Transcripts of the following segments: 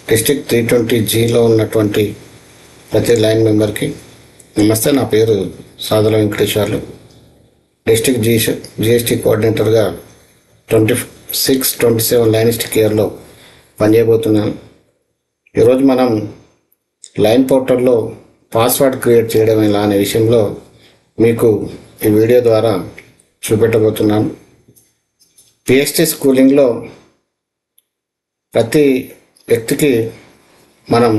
District 320Gలో ఉన్నటువంటి ప్రతి line మెంబర్కి నమస్తే. నా పేరు సాధుల వెంకటేశ్వర్లు. డిస్ట్రిక్ట్ జిఎస్టీ కోఆర్డినేటర్గా 26-27 లైనిస్టిక్ ఇయర్లో పనిచేయబోతున్నాను. ఈరోజు మనం లైన్ పోర్టల్లో పాస్వర్డ్ క్రియేట్ చేయడం ఎలా అనే విషయంలో మీకు ఈ వీడియో ద్వారా చూపెట్టబోతున్నాను. పిహెచ్డి స్కూలింగ్లో ప్రతి వ్యక్తికి మనం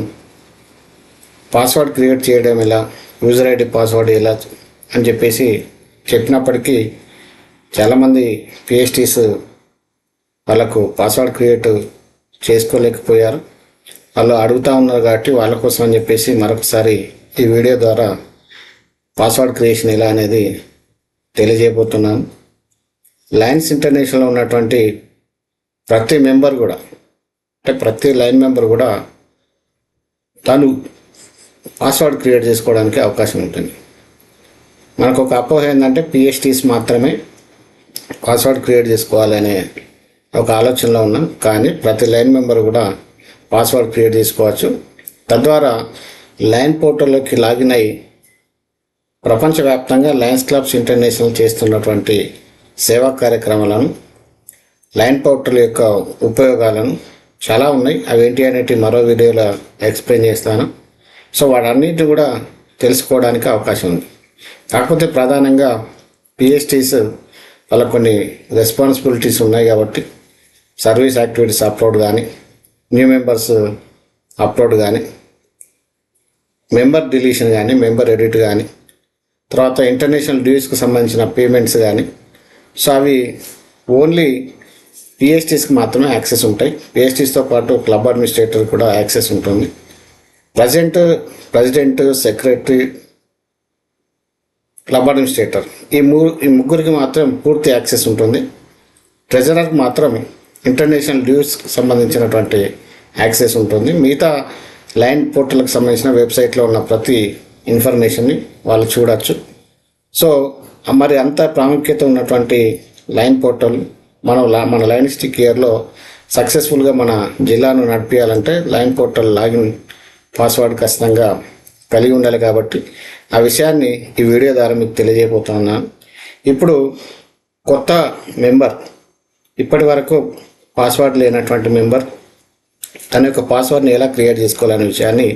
పాస్వర్డ్ క్రియేట్ చేయడం ఎలా, యూజర్ ఐడి పాస్వర్డ్ ఎలా అని చెప్పేసి చెప్పినప్పటికీ చాలామంది పిహెచ్డీస్ వాళ్ళకు పాస్వర్డ్ క్రియేట్ చేసుకోలేకపోయారు. వాళ్ళు అడుగుతూ ఉన్నారు కాబట్టి వాళ్ళ కోసం అని చెప్పేసి మరొకసారి ఈ వీడియో ద్వారా పాస్వర్డ్ క్రియేషన్ ఎలా అనేది తెలియజేయబోతున్నాను. లైన్స్ ఇంటర్నేషనల్లో ఉన్నటువంటి ప్రతి మెంబర్ కూడా, అంటే ప్రతి లైన్ మెంబర్ కూడా తను పాస్వర్డ్ క్రియేట్ చేసుకోవడానికి అవకాశం ఉంటుంది. మనకు ఒక అపోహ ఏంటంటే పిహెచ్డీస్ మాత్రమే పాస్వర్డ్ క్రియేట్ చేసుకోవాలనే ఒక ఆలోచనలో ఉన్నాం. కానీ ప్రతి లైన్ మెంబర్ కూడా పాస్వర్డ్ క్రియేట్ చేసుకోవచ్చు. తద్వారా లైన్ పోర్టల్లోకి లాగిన్ అయి ప్రపంచవ్యాప్తంగా లయన్స్ క్లబ్స్ ఇంటర్నేషనల్ చేస్తున్నటువంటి సేవా కార్యక్రమాలను, లైన్ పోర్టల్ యొక్క ఉపయోగాలను చాలా ఉన్నాయి. అవి ఏంటి అనేటి మరో వీడియోలో ఎక్స్ప్లెయిన్ చేస్తాను. సో వాటన్నిటిని కూడా తెలుసుకోవడానికి అవకాశం ఉంది. కాకపోతే ప్రధానంగా పిహెచ్డీస్ వాళ్ళకు కొన్ని రెస్పాన్సిబిలిటీస్ ఉన్నాయి కాబట్టి సర్వీస్ యాక్టివిటీస్ అప్లోడ్ కానీ, న్యూ మెంబర్స్ అప్లోడ్ కానీ, మెంబర్ డిలీషన్ కానీ, మెంబర్ ఎడిట్ కానీ, తర్వాత ఇంటర్నేషనల్ డ్యూస్కి సంబంధించిన పేమెంట్స్ కానీ, సో అవి ఓన్లీ పిహెచ్డీస్కి మాత్రమే యాక్సెస్ ఉంటాయి. పిహెచ్డీస్తో పాటు క్లబ్ అడ్మినిస్ట్రేటర్ కూడా యాక్సెస్ ఉంటుంది. ప్రెసిడెంట్, సెక్రటరీ, క్లబ్ అడ్మినిస్ట్రేటర్ ఈ ముగ్గురికి మాత్రం పూర్తి యాక్సెస్ ఉంటుంది. ట్రెజరర్కి మాత్రం ఇంటర్నేషనల్ డ్యూస్కి సంబంధించినటువంటి యాక్సెస్ ఉంటుంది. మిగతా లైన్ పోర్టల్కి సంబంధించిన వెబ్సైట్లో ఉన్న ప్రతి ఇన్ఫర్మేషన్ని వాళ్ళు చూడవచ్చు. సో మరి అంత ప్రాముఖ్యత ఉన్నటువంటి లైన్ పోర్టల్ మన లైనిస్టిక్ ఇయర్లో సక్సెస్ఫుల్గా మన జిల్లాను నడిపించాలంటే లైన్ పోర్టల్ లాగిన్ పాస్వర్డ్ ఖచ్చితంగా కలిగి ఉండాలి. కాబట్టి ఆ విషయాన్ని ఈ వీడియో ద్వారా మీకు తెలియజేయబోతున్నాను. ఇప్పుడు కొత్త మెంబర్, ఇప్పటి వరకు పాస్వర్డ్ లేనటువంటి మెంబర్ తన యొక్క పాస్వర్డ్ని ఎలా క్రియేట్ చేసుకోవాలనే విషయాన్ని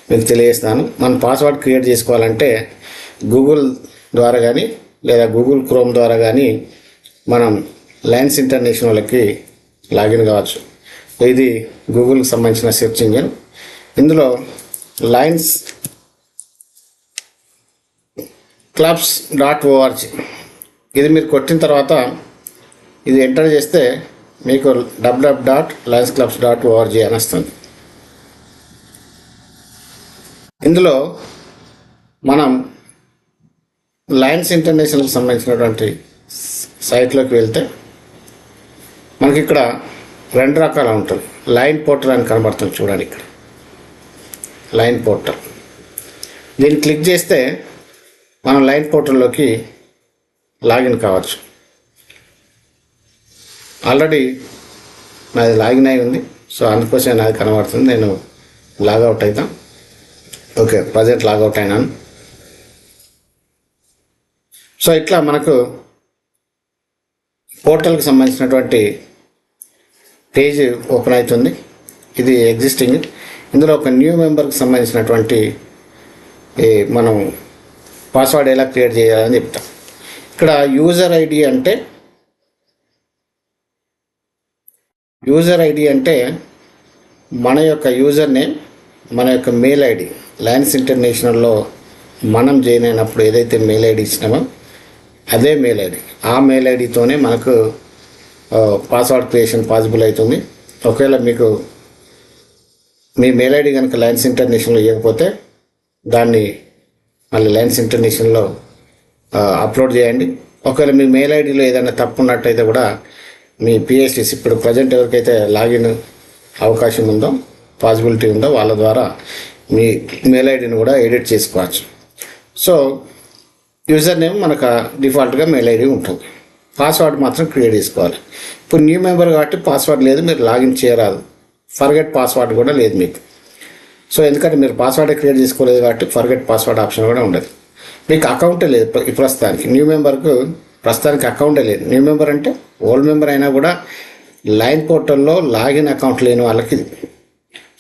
మీకు తెలియజేస్తాను. మనం పాస్వర్డ్ క్రియేట్ చేసుకోవాలంటే గూగుల్ ద్వారా కానీ లేదా గూగుల్ క్రోమ్ ద్వారా కానీ మనం లైన్స్ ఇంటర్నేషనల్కి లాగిన్ కావచ్చు. ఇది గూగుల్కి సంబంధించిన సెర్చ్ ఇంజిన్. ఇందులో లైన్స్ clubs.org ఇది మీరు కొట్టిన తర్వాత ఇది ఎంటర్ చేస్తే మీకు www.lionsclubs.org అని వస్తుంది. ఇందులో మనం లయన్స్ ఇంటర్నేషనల్కి సంబంధించినటువంటి సైట్లోకి వెళ్తే మనకి ఇక్కడ రెండు రకాల ఉంటుంది. లైన్ పోర్టల్ అని కనబడుతుంది చూడండి. ఇక్కడ లైన్ పోర్టల్, దీన్ని క్లిక్ చేస్తే మనం లైన్ పోర్టల్లోకి లాగిన్ కావచ్చు. ఆల్రెడీ నాది లాగిన్ అయి ఉంది, సో అందుకోసం నాది కనబడుతుంది. నేను లాగౌట్ అవుతాం. ఓకే, ప్రజెంట్ లాగౌట్ అయినాను. సో ఇట్లా మనకు పోర్టల్కి సంబంధించినటువంటి పేజ్ ఓపెన్ అవుతుంది. ఇది ఎగ్జిస్టింగ్. ఇందులో ఒక న్యూ మెంబర్కి సంబంధించినటువంటి మనం పాస్వర్డ్ ఎలా క్రియేట్ చేయాలని చెప్తాం. ఇక్కడ యూజర్ ఐడి అంటే మన యొక్క యూజర్ నేమ్, మన యొక్క మెయిల్ ఐడి. లయన్స్ ఇంటర్నేషనల్లో మనం జాయిన్ అయినప్పుడు ఏదైతే మెయిల్ ఐడి ఇచ్చినామో అదే మెయిల్ ఐడి. ఆ మెయిల్ ఐడితోనే మనకు పాస్వర్డ్ క్రియేషన్ పాసిబుల్ అవుతుంది. ఒకవేళ మీకు మీ మెయిల్ ఐడి కనుక లయన్స్ ఇంటర్నేషనల్లో ఇవ్వకపోతే దాన్ని మళ్ళీ లయన్స్ ఇంటర్నేషనల్లో అప్లోడ్ చేయండి. ఒకవేళ మీ మెయిల్ ఐడిలో ఏదైనా తప్పు ఉన్నట్టయితే కూడా మీ పిహెచ్డీస్ ఇప్పుడు ప్రజెంట్ ఎవరికైతే లాగిన్ అవకాశం ఉందో, పాసిబిలిటీ ఉందో వాళ్ళ ద్వారా మీ మెయిల్ ఐడిని కూడా ఎడిట్ చేసుకోవచ్చు. సో యూజర్ నేమ్ మనకు డిఫాల్ట్గా మెయిల్ ఐడి ఉంటుంది. పాస్వర్డ్ మాత్రం క్రియేట్ చేసుకోవాలి. ఇప్పుడు న్యూ మెంబర్ కాబట్టి పాస్వర్డ్ లేదు, మీరు లాగిన్ చేయరాదు. ఫర్గెట్ పాస్వర్డ్ కూడా లేదు మీకు. సో ఎందుకంటే మీరు పాస్వర్డ్ క్రియేట్ చేసుకోలేదు కాబట్టి ఫర్గెట్ పాస్వర్డ్ ఆప్షన్ కూడా ఉండదు. మీకు అకౌంటే లేదు ప్రస్తుతానికి. న్యూ మెంబర్కు ప్రస్తుతానికి అకౌంటే లేదు. న్యూ మెంబర్ అంటే ఓల్డ్ మెంబర్ అయినా కూడా లైన్ పోర్టల్లో లాగిన్ అకౌంట్ లేని వాళ్ళకి ఇది.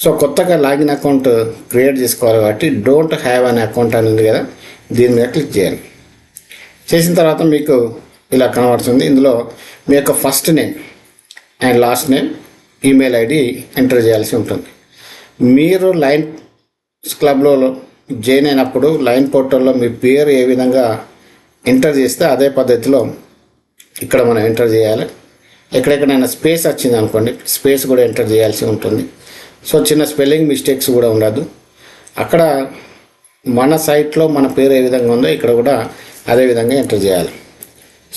సో కొత్తగా లాగిన్ అకౌంట్ క్రియేట్ చేసుకోవాలి కాబట్టి డోంట్ హ్యావ్ అనే అకౌంట్ అని ఉంది కదా, దీని మీద క్లిక్ చేయాలి. చేసిన తర్వాత మీకు ఇలా కనబడుతుంది. ఇందులో మీ యొక్క first name and last name, email ID enter చేయాల్సి ఉంటుంది. మీరు లైన్ క్లబ్లో జాయిన్ అయినప్పుడు లైన్ పోర్టల్లో మీ పేరు ఏ విధంగా ఎంటర్ చేస్తే అదే పద్ధతిలో ఇక్కడ మనం ఎంటర్ చేయాలి. ఎక్కడెక్కడైనా స్పేస్ వచ్చింది అనుకోండి, స్పేస్ కూడా ఎంటర్ చేయాల్సి ఉంటుంది. సో చిన్న స్పెల్లింగ్ మిస్టేక్స్ కూడా ఉండదు. అక్కడ మన సైట్లో మన పేరు ఏ విధంగా ఉందో ఇక్కడ కూడా అదే విధంగా ఎంటర్ చేయాలి.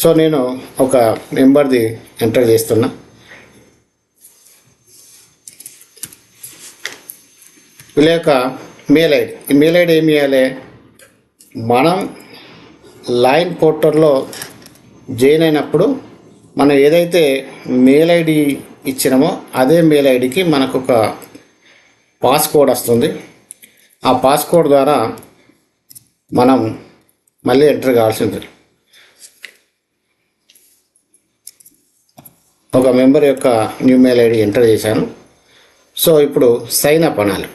సో నేను ఒక మెంబర్ది ఎంటర్ చేస్తున్నా. వీళ్ళ యొక్క మెయిల్ ఐడి, ఈ మెయిల్ ఐడి ఏమి ఇవ్వాలి? మనం లైన్ పోర్టల్లో జాయిన్ అయినప్పుడు మనం ఏదైతే మెయిల్ ఐడి ఇచ్చినామో అదే మెయిల్ ఐడికి మనకు ఒక పాస్కోడ్ వస్తుంది. ఆ పాస్కోడ్ ద్వారా మనం మళ్ళీ ఎంటర్ కావాల్సి ఉంటుంది. ఒక మెంబర్ యొక్క న్యూ మెయిల్ ఐడి ఎంటర్ చేశాను. సో ఇప్పుడు సైన్ అప్ అనాలి.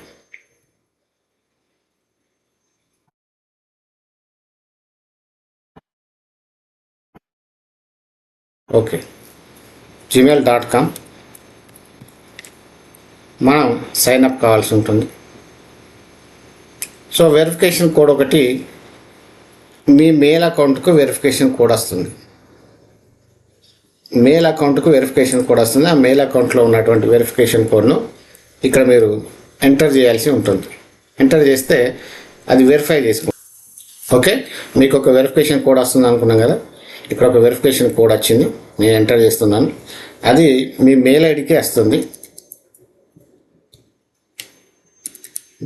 ఓకే, gmail.com మనం సైన్ అప్ కావాల్సి ఉంటుంది. సో వెరిఫికేషన్ కోడ్ ఒకటి మీ మెయిల్ అకౌంట్కు వెరిఫికేషన్ కోడ్ వస్తుంది. మెయిల్ అకౌంట్కు వెరిఫికేషన్ కోడ్ వస్తుంది. ఆ మెయిల్ అకౌంట్లో ఉన్నటువంటి వెరిఫికేషన్ కోడ్ను ఇక్కడ మీరు ఎంటర్ చేయాల్సి ఉంటుంది. ఎంటర్ చేస్తే అది వెరిఫై చేసుకో. ఓకే, మీకు ఒక వెరిఫికేషన్ కోడ్ వస్తుంది అనుకున్నాం కదా, ఇక్కడ ఒక వెరిఫికేషన్ కోడ్ వచ్చింది, నేను ఎంటర్ చేస్తున్నాను. అది మీ మెయిల్ ఐడికి వస్తుంది.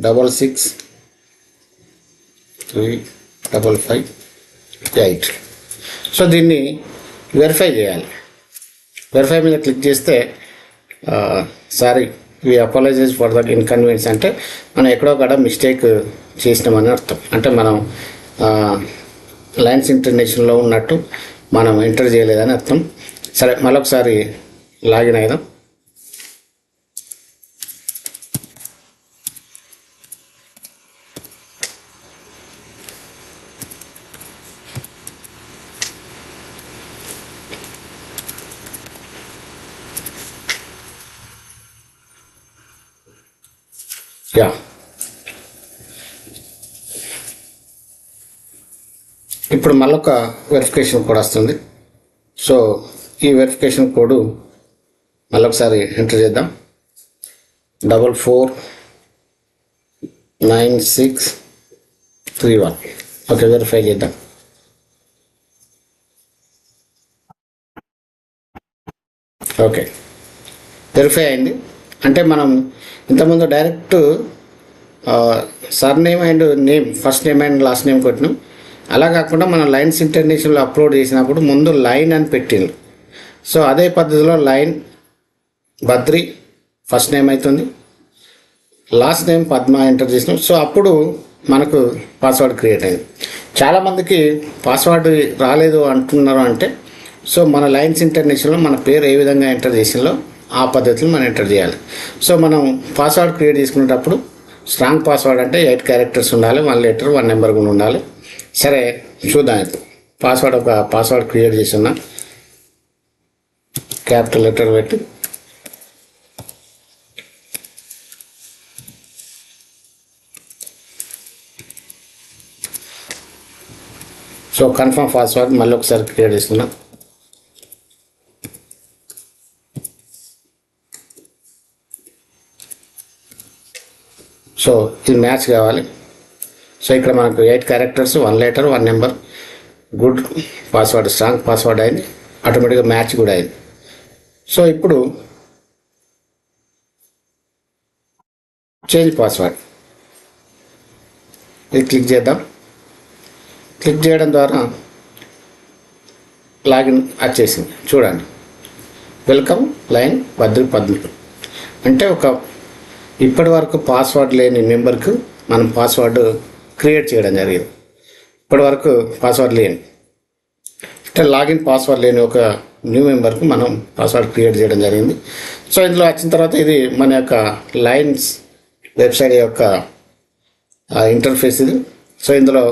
663558. సో దీన్ని వెరిఫై చేయాలి. వెరిఫై మీద క్లిక్ చేస్తే sorry we apologize for the inconvenience అంటే మనం ఎక్కడో కూడా మిస్టేక్ చేసినామని అర్థం. అంటే మనం లైన్స్ ఇంటర్నేషనల్లో ఉన్నట్టు మనం ఎంటర్ చేయలేదని అర్థం. సరే, మరొకసారి లాగిన్ అయిదాం. యా, ఇప్పుడు మళ్ళొక వెరిఫికేషన్ కోడ్ వస్తుంది. సో ఈ వెరిఫికేషన్ కోడ్ మళ్ళొకసారి ఎంటర్ చేద్దాం. 449631. ఓకే, వెరిఫై చేద్దాం. ఓకే, వెరిఫై అయింది. అంటే మనం ఇంతకుముందు direct surname and name, first name and last name కొట్టినాం. అలా కాకుండా మనం లైన్స్ ఇంటర్నేషనల్లో అప్లోడ్ చేసినప్పుడు ముందు లైన్ అని పెట్టింది. సో అదే పద్ధతిలో లైన్ బద్రి ఫస్ట్ నేమ్ అవుతుంది, లాస్ట్ నేమ్ పద్మ ఎంటర్ చేసినాం. సో అప్పుడు మనకు పాస్వర్డ్ క్రియేట్ అయింది. చాలామందికి పాస్వర్డ్ రాలేదు అంటున్నారు. అంటే సో మన లైన్స్ ఇంటర్నేషనల్లో మన పేరు ఏ విధంగా ఎంటర్ చేసిందో ఆ పద్ధతిలో మనం ఎంటర్ చేయాలి. సో మనం పాస్వర్డ్ క్రియేట్ చేసుకునేటప్పుడు స్ట్రాంగ్ పాస్వర్డ్ అంటే 8 క్యారెక్టర్స్ ఉండాలి, 1 లెటర్ 1 నెంబర్ కూడా ఉండాలి. సరే చూద్దాం. పాస్వర్డ్ ఒక పాస్వర్డ్ క్రియేట్ చేసి ఉన్నా, క్యాపిటల్ లెటర్ పెట్టి సో కన్ఫర్మ్ పాస్వర్డ్ మళ్ళీ ఒకసారి క్రియేట్ చేస్తున్నా. సో ఇది మ్యాచ్ కావాలి. సో ఇక్కడ మనకు 8 characters 1 letter 1 number good password, strong password అయింది. ఆటోమేటిక్గా మ్యాచ్ కూడా అయింది. సో ఇప్పుడు చేంజ్ పాస్వర్డ్ ఇది క్లిక్ చేద్దాం. క్లిక్ చేయడం ద్వారా లాగిన్ వచ్చేసింది. చూడండి, వెల్కమ్ లైన్ బద్రి పద్మ. అంటే ఇప్పటి వరకు పాస్వర్డ్ లేని మెంబర్కు మనం పాస్వర్డ్ క్రియేట్ చేయడం జరిగింది. ఇప్పటి వరకు పాస్వర్డ్ లేని అంటే లాగిన్ పాస్వర్డ్ లేని ఒక న్యూ మెంబర్కు మనం పాస్వర్డ్ క్రియేట్ చేయడం జరిగింది. సో ఇందులో వచ్చిన తర్వాత ఇది మన యొక్క లయన్స్ వెబ్సైట్ యొక్క ఇంటర్ఫేస్ ఇది. సో ఇందులో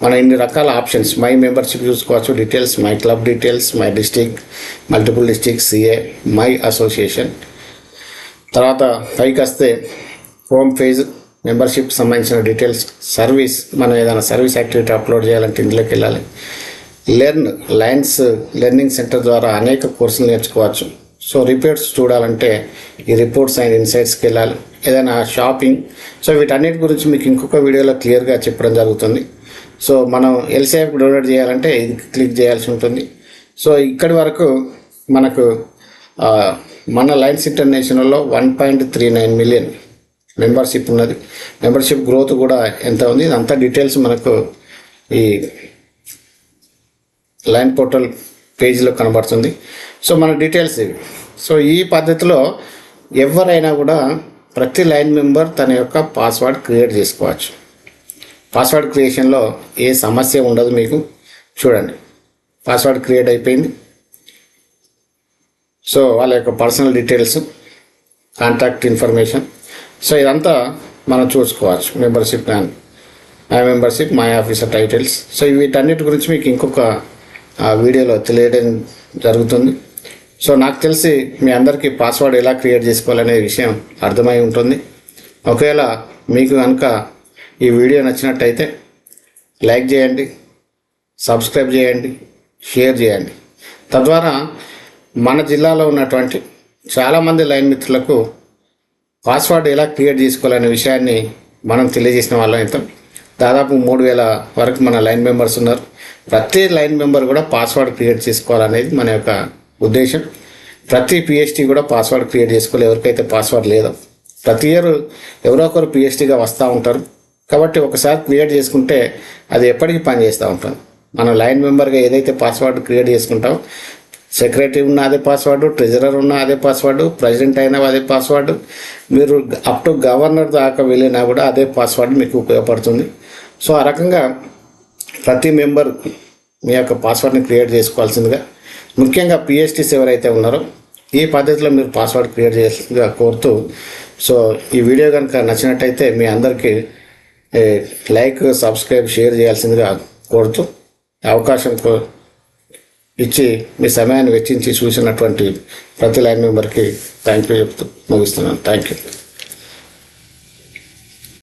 మనం ఇన్ని రకాల ఆప్షన్స్, మై మెంబర్షిప్ చూసుకోవచ్చు, details, my club details, my district, multiple district, CA, my association. తర్వాత పైకి వస్తే హోమ్ పేజ్, మెంబర్షిప్ సంబంధించిన డీటెయిల్స్, సర్వీస్, మనం ఏదైనా సర్వీస్ యాక్టివిటీ అప్లోడ్ చేయాలంటే ఇందులోకి వెళ్ళాలి. లయన్స్ లెర్నింగ్ సెంటర్ ద్వారా అనేక కోర్సులు నేర్చుకోవచ్చు. సో రిపోర్ట్స్ చూడాలంటే ఈ రిపోర్ట్స్ అండ్ ఇన్సైట్స్కి వెళ్ళాలి. ఏదైనా షాపింగ్, సో వీటన్నిటి గురించి మీకు ఇంకొక వీడియోలో క్లియర్గా చెప్పడం జరుగుతుంది. సో మనం ఎల్సీఐఎఫ్ డౌన్లోడ్ చేయాలంటే ఇది క్లిక్ చేయాల్సి ఉంటుంది. సో ఇక్కడి వరకు మనకు మన లయన్స్ ఇంటర్నేషనల్లో 1.39 మిలియన్ మెంబర్షిప్ ఉన్నది. మెంబర్షిప్ గ్రోత్ కూడా ఎంత ఉంది, ఇదంతా డీటెయిల్స్ మనకు ఈ లైన్ పోర్టల్ పేజ్లో కనబడుతుంది. సో మన డీటెయిల్స్ ఇవి. సో ఈ పద్ధతిలో ఎవరైనా కూడా ప్రతి లైన్ మెంబర్ తన యొక్క పాస్వర్డ్ క్రియేట్ చేసుకోవచ్చు. పాస్వర్డ్ క్రియేషన్లో ఏ సమస్య ఉండదు మీకు. చూడండి, పాస్వర్డ్ క్రియేట్ అయిపోయింది. సో వాళ్ళ యొక్క personal details, contact information, so ఇదంతా మనం చూసుకోవచ్చు. Membership plan, my membership, my officer titles. So వీటన్నిటి గురించి మీకు ఇంకొక వీడియోలో తెలియడం జరుగుతుంది. సో నాకు తెలిసి మీ అందరికీ పాస్వర్డ్ ఎలా క్రియేట్ చేసుకోవాలనే విషయం అర్థమై ఉంటుంది. ఒకవేళ మీకు కనుక ఈ వీడియో నచ్చినట్టయితే లైక్ చేయండి, సబ్స్క్రైబ్ చేయండి, షేర్ చేయండి. తద్వారా మన జిల్లాలో ఉన్నటువంటి చాలామంది లైన్ మిత్రులకు పాస్వర్డ్ ఎలా క్రియేట్ చేసుకోవాలనే విషయాన్ని మనం తెలియజేసిన వాళ్ళం అవుతాం. దాదాపు 3,000 వరకు మన లైన్ మెంబర్స్ ఉన్నారు. ప్రతి లైన్ మెంబర్ కూడా పాస్వర్డ్ క్రియేట్ చేసుకోవాలనేది మన యొక్క ఉద్దేశం. ప్రతి పిహెచ్డి కూడా పాస్వర్డ్ క్రియేట్ చేసుకోవాలి. ఎవరికైతే పాస్వర్డ్ లేదో ప్రతి ఇయర్ ఎవరో ఒకరు పిహెచ్డిగా వస్తూ ఉంటారు. కాబట్టి ఒకసారి క్రియేట్ చేసుకుంటే అది ఎప్పటికీ పనిచేస్తూ ఉంటుంది. మనం లైన్ మెంబర్గా ఏదైతే పాస్వర్డ్ క్రియేట్ చేసుకుంటామో, సెక్రటరీ ఉన్న అదే పాస్వర్డు, ట్రెజరర్ ఉన్న అదే పాస్వర్డు, ప్రెసిడెంట్ అయినా అదే పాస్వర్డు, మీరు అప్ టు గవర్నర్ దాకా వెళ్ళినా కూడా అదే పాస్వర్డ్ మీకు ఉపయోగపడుతుంది. సో ఆ రకంగా ప్రతి మెంబర్ మీ యొక్క పాస్వర్డ్ని క్రియేట్ చేసుకోవాల్సిందిగా, ముఖ్యంగా పిహెచ్డీస్ ఎవరైతే ఉన్నారో ఈ పద్ధతిలో మీరు పాస్వర్డ్ క్రియేట్ చేయాల్సిందిగా కోరుతూ, సో ఈ వీడియో కనుక నచ్చినట్టయితే మీ అందరికీ లైక్, సబ్స్క్రైబ్, షేర్ చేయాల్సిందిగా కోరుతూ, అవకాశం ఇచ్చి మీ సమయాన్ని వెచ్చించి చూసినటువంటి ప్రతి లైన్ మెంబర్కి థ్యాంక్ యూ చెప్తూ ముగిస్తున్నాను. Thank you.